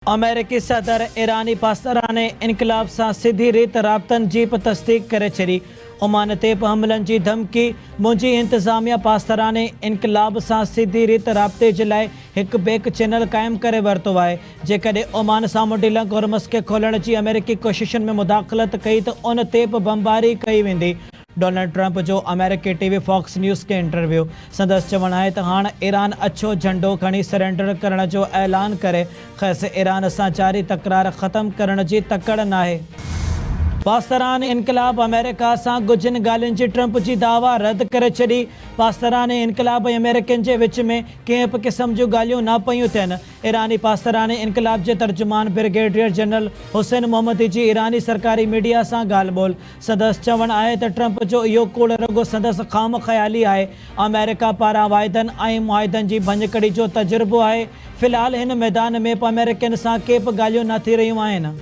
अमेरिकी सदर ईरानी पासराने इनकलाब से सीधी रीत राब्तन जी तस्दीक करे छड़ी। ओमान ते हमलन की धमकी मुंजी इंतजामिया पासराने इनकलाब से सीधी रीत राब्ते जे लाइ एक बैक चैनल कायम करे वरतो है। जेकॾहिं ओमान साम्हूं डिलंग हॉर्मस के खोलण की अमेरिकी कोशिशुनि में मुदाखलत कई तो उन ते बमबारी कई वेंदी। डोनाल्ड ट्रंप जो अमेरिकी टीवी फॉक्स न्यूज़ के इंटरव्यू संदस चवण है तो हाँ ईरान अछो झंडो खड़ी सरेंडर करने जो ऐलान करे खैस ईरान से जारी तकरार ख़त्म करने की तकड़ ना है। पासरान इनकलाब अमेरिका से गुजन गालिन की ट्रंप की दावा रद्द करे छड़ी। पासरान इनकलाब अमेरिकन के विच में कें बि किस्म जूं ॻाल्हियूं न पयूं थियनि। ईरानी पासरान इनकलाब के तर्जुमान ब्रिगेडियर जनरल हुसैन मोहम्मदी जी ईरानी सरकारी मीडिया से ॻाल्हि ॿोल संदस चवण है तो ट्रंप जो इहो कूड़ रुगो संदस खाम ख़याली है। अमेरिका पारां वाइदनि ऐं मुआहिदनि जी भंजकड़ी जो तजुर्बो है। फिलहाल इन मैदान में अमेरिकन से के बि ॻाल्हियूं न थी रहियूं आहिनि।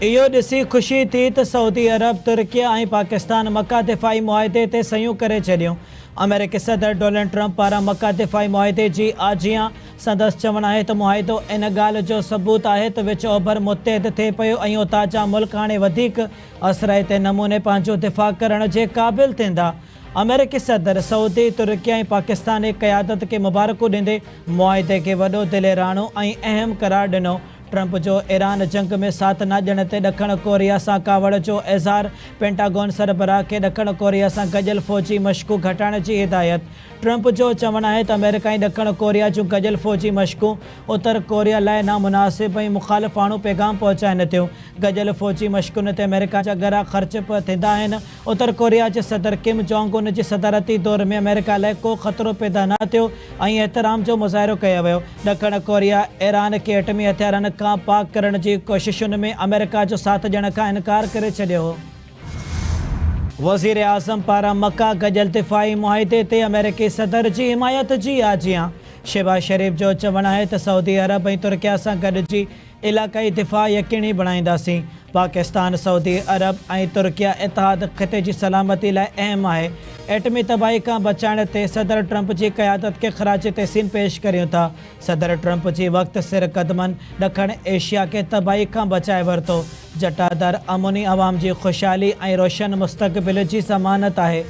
इहो ॾिसी ख़ुशी थी तो सऊदी अरब तुर्किया और पाकिस्तान मक्का दिफ़ाई मुआहदे ते सयूं करे छॾियूं। अमेरिकी सदर डोनाल्ड ट्रंप पारां मक्का दिफ़ाई मुआहदे की आजियां संदस चवण है तो मुआहदो इन ॻाल्हि जो सबूत है तो विच ओभर मुतहद थे पियो ऐं उतां जा मुल्क हाणे वधीक असराइते नमूने पंहिंजो दिफ़ा करण जे क़ाबिल थींदा। अमेरिकी सदर सऊदी तुर्किया और पाकिस्तानी क़यादत के मुबारकूं ॾींदे मुआहदे के वॾो दिलेराणो ऐं अहम करार ॾिनो। ट्रंप जो ईरान जंग में साथ न ॾियण ते ॾखण कोरिया से कावड़ जो इज़हार। पेंटागन सरबराह के ॾखण कोरिया से गजल फौजी मशक़ूं घटाइण की हिदायत। ट्रंप जो चवण है तो अमेरिका ऐं ॾखण कोरिया जूं गजल फौजी मशक़ूं उत्तर कोरिया लाइ नामुनासिब ऐं मुखालिफ़ाणो पैगाम पहुचाइनि थियूं। गजल फौजी मशक़ुनि ते अमेरिका जा गरा ख़र्च थींदा आहिनि। उत्तर कोरिया के सदर किम जोंग उन जी सदारती दौर में अमेरिका लाइ को ख़तरो पैदा न थियो ऐं एहतराम जो मुज़ाहिरो कयो वियो। ॾखण कोरिया ईरान के एटमी हथियारनि खां पाक करण जी कोशिशुनि में अमेरिका जो साथ ॾियण खां इनकार करे छॾियो हो। वज़ीर आज़म पारां मक्का गजल दिफ़ाई मुआहदे ते अमेरिकी सदर की हिमायत की आजियां। शहबाज शरीफ जो चवण है तो सऊदी अरब और तुर्किया से गॾिजी इलाक़ाई दिफ़ा यकीनी बणाईंदासीं। पाकिस्तान सऊदी अरब और तुर्किया इतिहाद ख़िते की सलामती लाइ अहम है। एटमी तबाही का बचाइण ते सदर ट्रंप की क़यादत के ख़राज तहसीन पेश करियूं था। सदर ट्रंप जी वक्त सिर कदमनि ॾखण एशिया के तबाही का बचाए वरतो। जटादार अमुनी अवाम की खुशहाली और रोशन मुस्तक़बिल की ज़मानत है।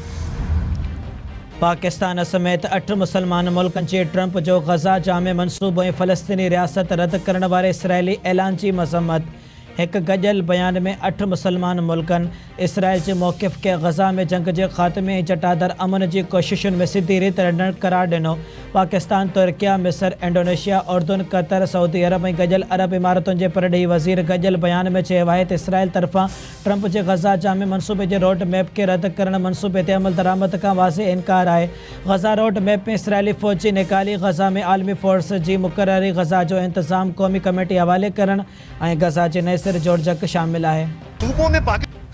पाकिस्तान समेत 8 मुसलमान मुल्कनि जे ट्रंप जो गज़ा जामे मनसूबो ऐं फ़लस्तीनी रियासत रद्द करण वारे इसराइली ऐलान की मज़म्मत। एक गजल बयान में 8 मुसलमान मुल्कन इसराइल के मौक़िफ़ के गज़ा में जंग के ख़ात्मे ऐं जटादर अमन की कोशिशुनि में सीधी रीत रंडण करार ॾिनो। पाकिस्तान तुर्किया मिस्र इंडोनेशिया उर्दन कतर सऊदी अरब ऐं गजल अरब इमारतुनि के परॾेही वज़ीर गजल बयान में चयो है तो इसराइल तरफ़ां ट्रंप के गज़ा जामे मनसूबे के रोड मैप के रद्द करण मनसूबे ते अमल दरामद का वाज़े इनकार है। गज़ा रोड मैप में इसराइली फ़ौज की निकाली गज़ा में आलमी फोर्स की मुक़ररी गज़ा जो इंतज़ाम क़ौमी कमेटी हवाले करण ऐं गज़ा के नए सिर जोड़जक शामिल है।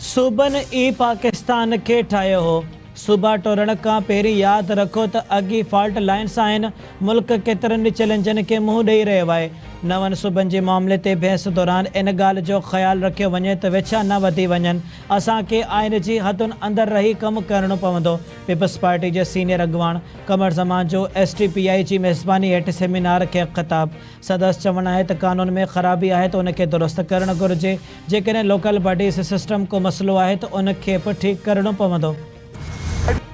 सूबनि ई पाकिस्तान के ठाहियो हो। सूबा टोड़ण का पहिरीं याद रखो तो अगी फॉल्ट लाइन्स आहिनि। मुल्क केतिरनि चैलेंजनि के मुंहुं ॾेई रहियो है। नवनि सूबनि जे मामले ते बहस दौरान इन ॻाल्हि जो ख़्यालु रखियो वञे तो विछा न वधी वञनि। असांखे आइन जी हदुनि अंदरि रही कमु करणो पवंदो। पीपल्स पार्टी के सीनियर अॻवान कमर ज़मान जो STPI की मेज़बानी हेठि सेमिनार के ख़िताब। सदस्य चवण है तो कानून में ख़राबी है तो उनके दुरुस्त करणु घुरिजे। जेकॾहिं लोकल बॉडीज़ सिस्टम को मसलो है तो उनखे बि ठीकु करणो पवंदो।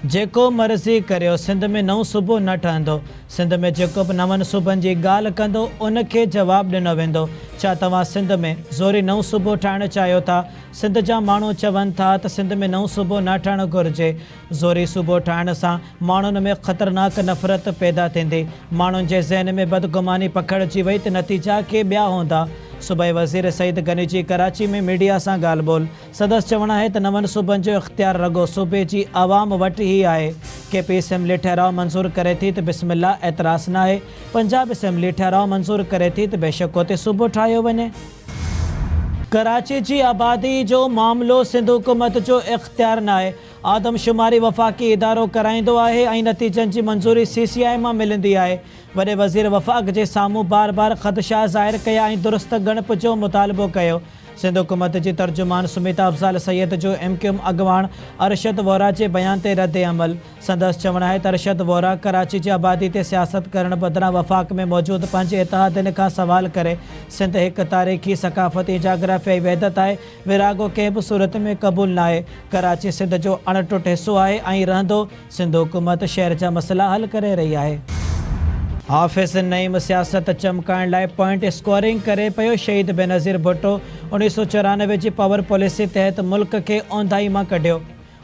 जेको मर्ज़ी करियो सिंध में नओं सूबो न ठहंदो। सिंध में जेको बि नवनि सूबनि जी ॻाल्हि कंदो उनखे जवाबु ॾिनो वेंदो। छा तव्हां सिंध में ज़ोरी नओं सूबो ठाहिणु चाहियो था? सिंध जा माण्हू चवनि था त सिंध में नओं सूबो न ठहणु घुरिजे। ज़ोरी सूबो ठाहिण सां माण्हुनि में ख़तरनाक नफ़रत पैदा थींदी। माण्हुनि जे ज़हन में बदगुमानी पखिड़िजी वई त नतीजा के ॿिया हूंदा। सूबाई वज़ीर सईद गनी जी कराची में मीडिया से ॻाल्हि ॿोल सदस्य चवण है तो नवनि सूबनि जो इख्तियार रगो सूबे की आवाम वटि ही है। KP असेंबली ठहराव मंजूर करे थी तो बिस्मिल्लाह एतराज़ न है। पंजाब असेंबली ठहराव मंजूर करे थी तो बेशक उते सूबो ठाहियो वञे। कराची की आबादी जो मामलो सिंध हुकूमत जो इख्तियार न है। आदमशुमारी वफ़ाक़ी इदारो कराईंदो आहे ऐं नतीजनि जी मंजूरी CCI मां मिलंदी आहे। वॾे वज़ीर वफ़ाक़ जे साम्हूं बार बार ख़दशा ज़ाहिर कया ऐं दुरुस्त ॻणप जो मुतालबो कयो। सिंध हुकूमत जी तर्जुमान सुमिता अफ़ज़ाल सैयद जो MQM अगवान अरशद वोरा के बयान ते रद्द अमल। संदसि चवण है त अरशद वोरा कराची जी आबादी ते सियासत करण बदिरां वफ़ाक़ में मौजूद पंहिंजे इतिहादनि खां सवाल करे सिंध एक तारीख़ी सकाफ़ती जाग्राफियाई वहदत है, विरागो कंहिं बि सूरत में क़बूल न आहे। कराची सिंध जो अणटुट हिस्सो है ऐं रहंदो। सिंध हुकूमत शहर जा मसला हल करे रही है। हाफ़िज़ नईम सियासत चमकाइण लाइ पॉइंट स्कोरिंग करे पियो। शहीद बेनज़ीर भुट्टो 1994 जी पावर पॉलिसी तहत मुल्क के औंधाई मां कढियो।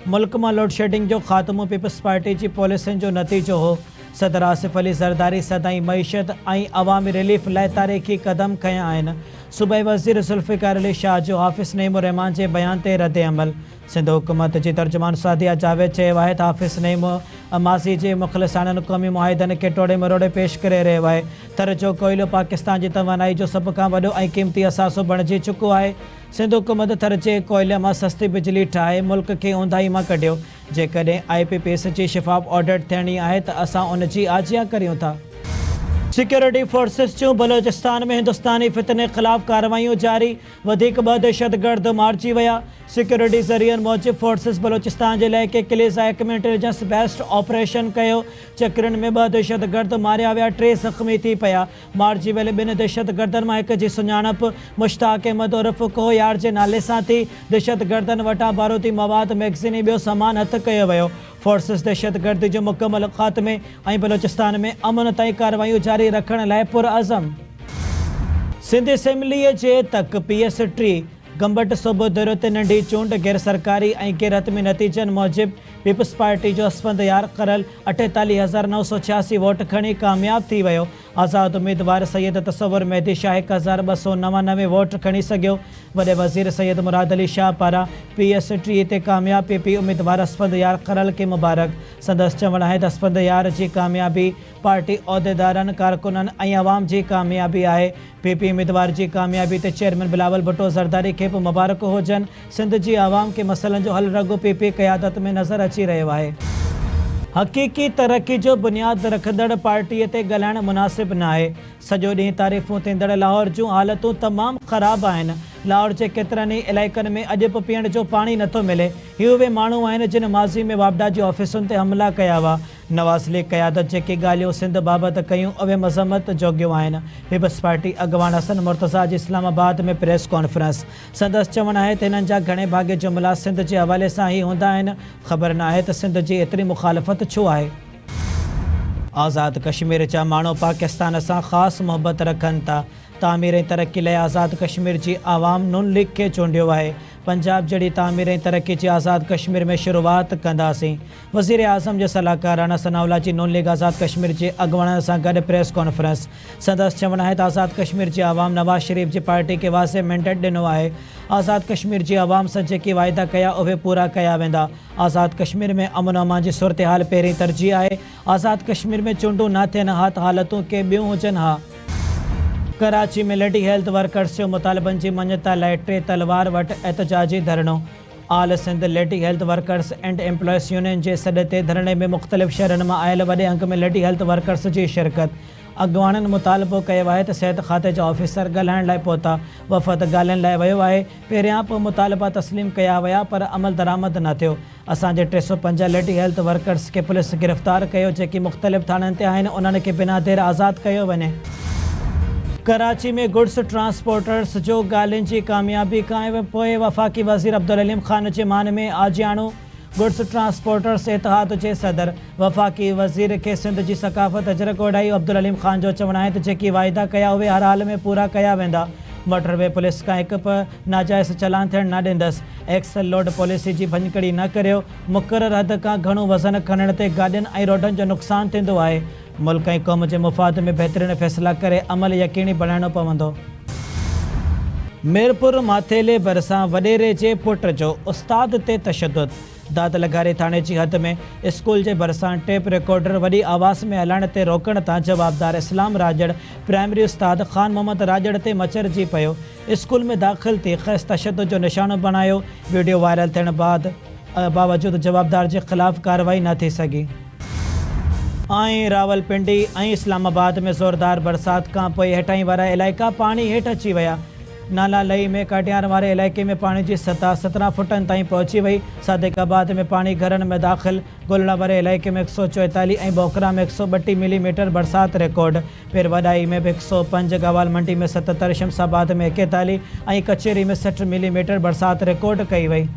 मुल्क में लोड शेडिंग जो ख़ात्मो पीपल्स पार्टी जी पॉलिसियुनि जो नतीजो हो। सदर आसिफ अली ज़रदारी सदाई मईशत ऐं अवामी रिलीफ लाइ तारीख़ी कदम खया आहिनि। सूबाई वज़ीर ज़ुल्फ़िकार अली शाह जो हाफ़िज़ नईम रहमान जे बयान ते रद्द अमल। सिंध हुकूमत जी तर्जुमान सादिया जावेद चयो आहे त हाफ़िज़ नईम माज़ी जे मुख़लिसाननि क़ौमी मुआहिदनि खे टोड़े मरोड़े पेश करे रहियो आहे। थर जो कोयलो पाकिस्तान जी तवानाई जो सभ खां वॾो ऐं क़ीमती असासो बणिजी चुको आहे। सिंध हुकूमत थर जे कोयले मां सस्ती बिजली ठाहे मुल्क खे ऊंधाई मां कढियो। जेकॾहिं IPPS जी शिफ़ाफ़ ऑडिट थियणी आहे त असां उन जी आजिया करियूं था। सिक्योरिटी फोर्सेस चूं बलोचिस्तान में हिंदुस्तानी फितने ख़िलाफ़ कार्रवाइयूं जारी। वधीक 2 दहशतगर्द मारिजी विया। सिक्योरिटी ज़रियनि मूजिब फोर्सेस बलोचिस्तान जे इलाइक़े किले ज़ाइक़ में इंटेलिजेंस बेस्ड ऑपरेशन कयो। चकरनि में 2 दहशतगर्द मारिया विया, 3 ज़ख़्मी थी पिया। मारिजी वियल 2 दहशतगर्दनि मां हिक जी सुञाणप मुश्ताक अहमद उर्फ़ कोहयार जे नाले सां थी। दहशतगर्दनि वटां बारूदी मवाद, मैगज़ीन ऐं ॿियो सामान हथ कयो वियो। फोर्सेस दहशतगर्दी जो मुकमल ख़ात्मे ऐं बलोचिस्तान में अमन ताईं कार्रवाइयूं जारी रखण लाइ पुरअज़म। सिंध असेंबलीअ जे तक PS3 गंबट सूबो दौरे ते नंढी चूंड गैर सरकारी ऐं गैर हतमी नतीजनि मूजिब पीपल्स पार्टी जो असफंदयार करल 48,986 वोट खणी कामयाब थी वियो। आज़ाद उम्मीदवार सैयद तसव्वुर मेहदी शाह 1,299 वोट खणी सघियो। वॾे वज़ीर सैयद मुराद अली शाह पारां PS3 ते कामयाब PP उम्मीदवार असफंदयार करल खे मुबारक। संदसि चवण आहे त असफंदयार जी कामयाबी पार्टी उहिदेदारनि, कारकुननि ऐं अवाम जी कामयाबी आहे। PP उम्मीदवार जी कामयाबी ते चेयरमैन बिलावल भुट्टो ज़रदारी खे बि मुबारक हुजनि। सिंध जी आवाम के मसइलनि जो हल रगो PP क़यादत में नज़र अची रहियो आहे। हक़ीक़ी तरक्की जो बुनियाद रखंदड़ पार्टीअ ते ॻाल्हाइण मुनासिब न आहे। सॼो ॾींहुं तारीफ़ूं थींदड़ लाहौर जूं हालतूं तमामु ख़राबु आहिनि। लाहौर जे केतिरनि ई इलाइक़नि में अॼु बि पीअण जो पाणी नथो मिले। इहे उहे माण्हू आहिनि जिन माज़ी में वापडा जी ऑफिसुनि ते हमला कया हुआ। नवाज़ लीग क़यादत जेकी ॻाल्हियूं सिंध बाबति कयूं उहे मज़म्मत जोॻियूं आहिनि। पीपल्स पार्टी अॻवान हसन मुर्तज़ा जी इस्लामाबाद में प्रेस कॉन्फ्रेंस। संदसि चवण आहे त हिननि जा घणे भाॻे जुमिला सिंध जे हवाले सां ई हूंदा आहिनि। ख़बर न आहे त सिंध जी एतिरी मुखालफ़त छो आहे। आज़ाद कश्मीर जा माण्हू पाकिस्तान सां ख़ासि मोहबत रखनि था। तामीर ऐं तरक़ी लाइ आज़ाद कश्मीर जी आवाम नून लीग खे चूंडियो आहे। पंजाब जहिड़ी तामीर ऐं तरक़ी जी आज़ाद कश्मीर में शुरूआति कंदासीं। वज़ीर आज़म जे सलाहकार राणा सनाउल्लाह जी नून लीग आज़ाद कश्मीर जे अॻुवाणनि सां गॾु प्रेस कॉन्फ्रेंस। संदसि चवण आहे त आज़ाद कश्मीर जी आवाम नवाज़ शरीफ़ जी पार्टी खे वाज़े मैंडेट ॾिनो आहे। आज़ाद कश्मीर जी आवाम सां जेके वाइदा कया उहे पूरा कया वेंदा। आज़ाद कश्मीर में अमन अमान जी सूरत हाल पहिरीं तरजीह आहे। आज़ाद कश्मीर में चूंडूं न थियनि हा त हालतूं के ॿियूं हुजनि हा। कराची में लेडी हेल्थ वर्कर्स जो मुतालबनि जी मञता लाइ 3 तलवार वटि एहतजाजी धरणो। All Sindh lady health workers and employees union जे सॾ ते धरणे में मुख़्तलिफ़ शहरनि मां आयल वॾे अंग में लेडी हेल्थ वर्कर्स जी शिरकत। अॻुवाणनि मुतालबो कयो आहे त सिहत खाते जा ऑफिसर ॻाल्हाइण लाइ पहुता। वफ़द ॻाल्हाइण लाइ वियो आहे। पहिरियां पोइ मुतालबा तस्लीम कया विया पर अमल दरामद न थियो। असांजे 305 लेडी हेल्थ वर्कर्स खे पुलिस गिरफ़्तार कयो जेकी मुख़्तलिफ़ थाणनि ते आहिनि। उन्हनि खे बिना देरि आज़ादु कयो वञे। कराची में गुड्स ट्रांसपोर्टर्स जो ॻाल्हियुनि जी कामयाबी खां पोइ वफ़ाक़ी वज़ीर अब्दुल अलीम ख़ान जे मान में आजियाणो। गुड्स ट्रांसपोर्टर्स इतिहाद जे सदर वफ़ाक़ी वज़ीर खे सिंध जी सकाफ़त अजरक ओढ़ाई। अब्दुल अलीम ख़ान जो चवणु आहे त जेकी वाइदा कया उहे हर हाल में पूरा कया वेंदा। मोटरवे पुलिस खां हिकु नाजाइज़ चलान थियणु न ॾींदसि। एक्सल लोड पॉलिसी जी भञकड़ी न करियो। मुक़ररु हद खां घणो वज़न खणण ते गाॾियुनि ऐं रोडनि जो नुक़सानु थींदो आहे। मुल्क ऐं क़ौम जे मुफ़ाद में बहितरीन फ़ैसिला करे अमल यकीनी बणाइणो पवंदो। मीरपुर माथेले भरिसां वॾेरे जे पुट जो उस्ताद ते तशद्दुद। दाद लघारी थाणे जी हद में स्कूल जे भरिसां टेप रिकॉर्डर वॾी आवाज़ में हलाइण ते रोकण तां जवाबदार इस्लाम राजड़ प्राइमरी उस्ताद ख़ान मोहम्मद राजड़ ते मचरजी पियो। स्कूल में दाख़िल थी ख़ैस तशद्दुद जो निशानो बणायो। वीडियो वायरल थियण बावजूदि जवाबदार जे ख़िलाफ़ कार्रवाई न थी सघी। ऐं रावलपिंडी ऐं इस्लामाबाद में ज़ोरदार बरसात खां पोइ हेठाहीं वारा इलाइक़ा पाणी हेठि अची विया। नाला लई में कटियार वारे इलाइक़े में पानी की सतह 17 फुटनि ताईं पहुची वई। सादिकाबाद में पानी घरनि में दाख़िल। गोलड़ा वारे इलाइक़े में 144 ऐं बोकरा में 132 मिलीमीटर बरसात रिकॉर्ड। पिरवॾाई में 105, गवाल मंडी में 77, शमशाबाद में 41 ऐं कचेरी में 60 मिलीमीटर बरसात रिकॉर्ड कई वई।